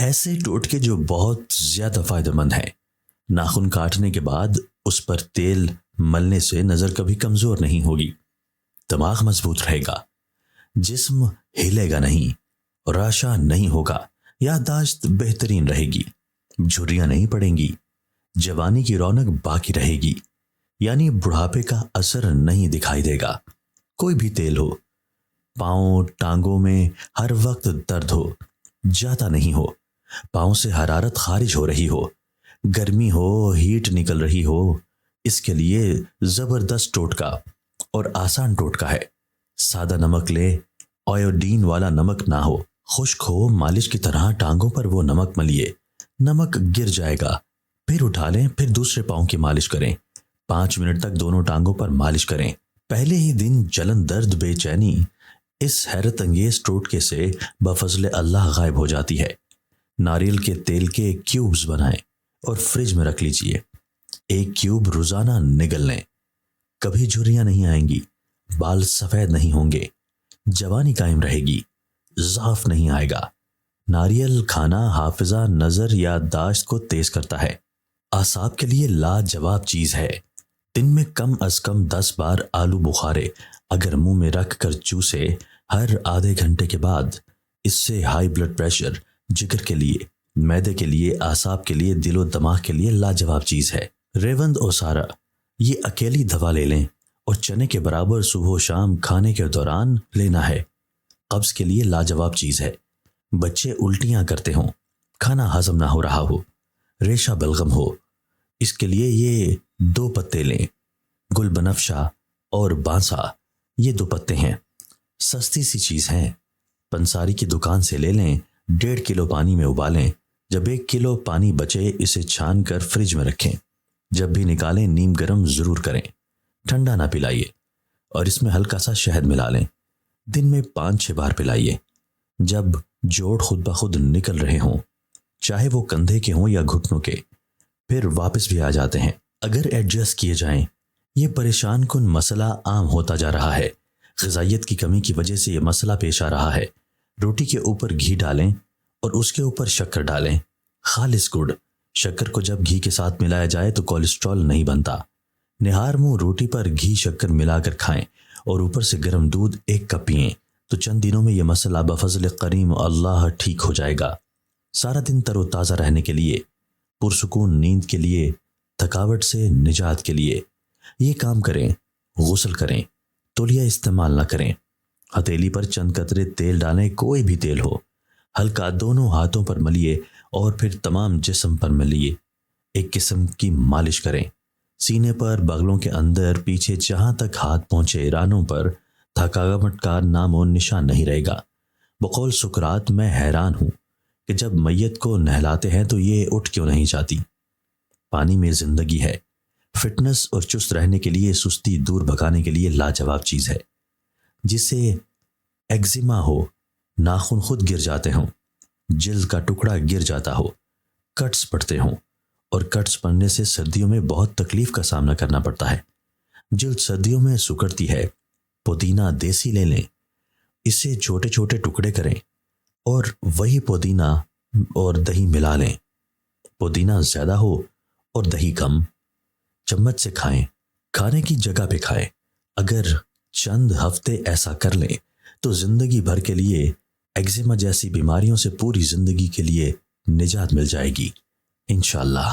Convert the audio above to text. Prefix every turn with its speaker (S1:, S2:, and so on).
S1: ایسے ٹوٹکے جو بہت زیادہ فائدہ مند ہیں۔ ناخن کاٹنے کے بعد اس پر تیل ملنے سے نظر کبھی کمزور نہیں ہوگی، دماغ مضبوط رہے گا، جسم ہلے گا نہیں، راشا نہیں ہوگا، یادداشت بہترین رہے گی، جھریاں نہیں پڑیں گی، جوانی کی رونق باقی رہے گی، یعنی بڑھاپے کا اثر نہیں دکھائی دے گا۔ کوئی بھی تیل ہو، پاؤں ٹانگوں میں ہر وقت درد ہو، جاتا نہیں ہو، پاؤں سے حرارت خارج ہو رہی ہو، گرمی ہو، ہیٹ نکل رہی ہو، اس کے لیے زبردست ٹوٹکا اور آسان ٹوٹکا ہے۔ سادہ نمک لے، آیوڈین والا نمک نہ ہو، خشک ہو، مالش کی طرح ٹانگوں پر وہ نمک ملیے، نمک گر جائے گا، پھر اٹھا لیں، پھر دوسرے پاؤں کی مالش کریں، 5 منٹ تک دونوں ٹانگوں پر مالش کریں۔ پہلے ہی دن جلن، درد، بے چینی اس حیرت انگیز ٹوٹکے سے بفضل اللہ غائب ہو جاتی ہے۔ ناریل کے تیل کے کیوبز بنائیں اور فریج میں رکھ لیجئے، 1 کیوب روزانہ نگل لیں، کبھی جھریاں نہیں آئیں گی، بال سفید نہیں ہوں گے، جوانی قائم رہے گی، ضعف نہیں آئے گا۔ ناریل کھانا حافظہ، نظر، یادداشت کو تیز کرتا ہے، اعصاب کے لیے لاجواب چیز ہے۔ دن میں کم از کم 10 بار آلو بخارے اگر منہ میں رکھ کر چوسے ہر آدھے گھنٹے کے بعد، اس سے ہائی بلڈ پریشر، جگر کے لیے، معدے کے لیے، اعصاب کے لیے، دل و دماغ کے لیے لاجواب چیز ہے۔ ریوند اوسارا، یہ اکیلی دوا لے لیں اور چنے کے برابر صبح و شام کھانے کے دوران لینا ہے، قبض کے لیے لاجواب چیز ہے۔ بچے الٹیاں کرتے ہوں، کھانا ہضم نہ ہو رہا ہو، ریشہ بلغم ہو، اس کے لیے یہ 2 پتے لیں، گل بنفشا اور بانسا، یہ 2 پتے ہیں، سستی سی چیز ہیں، پنساری کی دکان سے لے لیں، 1.5 کلو پانی میں ابالیں، جب 1 کلو پانی بچے اسے چھان کر فریج میں رکھیں، جب بھی نکالیں نیم گرم ضرور کریں، ٹھنڈا نہ پلائیے، اور اس میں ہلکا سا شہد ملا لیں، دن میں 5-6 بار پلائیے، جب جوڑ خود بخود نکل رہے ہوں، چاہے وہ کندھے کے ہوں یا گھٹنوں کے، پھر واپس بھی آ جاتے ہیں، اگر ایڈجسٹ کیے جائیں۔ یہ پریشان کن مسئلہ عام ہوتا جا رہا ہے، غذائیت کی کمی کی وجہ سے یہ مسئلہ پیش آ رہا ہے۔ روٹی کے اوپر گھی ڈالیں اور اس کے اوپر شکر ڈالیں، خالص گڑ، شکر کو جب گھی کے ساتھ ملایا جائے تو کولیسٹرول نہیں بنتا۔ نہار منہ روٹی پر گھی شکر ملا کر کھائیں اور اوپر سے گرم دودھ 1 کپ پئیں تو چند دنوں میں یہ مسئلہ بفضل کریم اللہ ٹھیک ہو جائے گا۔ سارا دن تر و تازہ رہنے کے لیے، پرسکون نیند کے لیے، تھکاوٹ سے نجات کے لیے یہ کام کریں۔ غسل کریں، تولیہ استعمال نہ کریں، ہتھیلی پر چند قطرے تیل ڈالیں، کوئی بھی تیل ہو، ہلکا دونوں ہاتھوں پر ملیے اور پھر تمام جسم پر ملیے، ایک قسم کی مالش کریں، سینے پر، بغلوں کے اندر، پیچھے، جہاں تک ہاتھ پہنچے، رانوں پر تھکاوٹ کا نام و نشان نہیں رہے گا۔ بقول سقراط، میں حیران ہوں کہ جب میت کو نہلاتے ہیں تو یہ اٹھ کیوں نہیں جاتی۔ پانی میں زندگی ہے، فٹنس اور چست رہنے کے لیے، سستی دور بھگانے کے لیے لاجواب چیز ہے۔ جسے ایگزیما ہو، ناخن خود گر جاتے ہوں، جلد کا ٹکڑا گر جاتا ہو، کٹس پڑتے ہوں، اور کٹس پڑنے سے سردیوں میں بہت تکلیف کا سامنا کرنا پڑتا ہے، جلد سردیوں میں سکڑتی ہے، پودینہ دیسی لے لیں، اسے چھوٹے چھوٹے ٹکڑے کریں اور وہی پودینہ اور دہی ملا لیں، پودینہ زیادہ ہو اور دہی کم، چمچ سے کھائیں، کھانے کی جگہ پہ کھائیں۔ اگر چند ہفتے ایسا کر لیں تو زندگی بھر کے لیے ایگزیما جیسی بیماریوں سے پوری زندگی کے لیے نجات مل جائے گی انشاءاللہ۔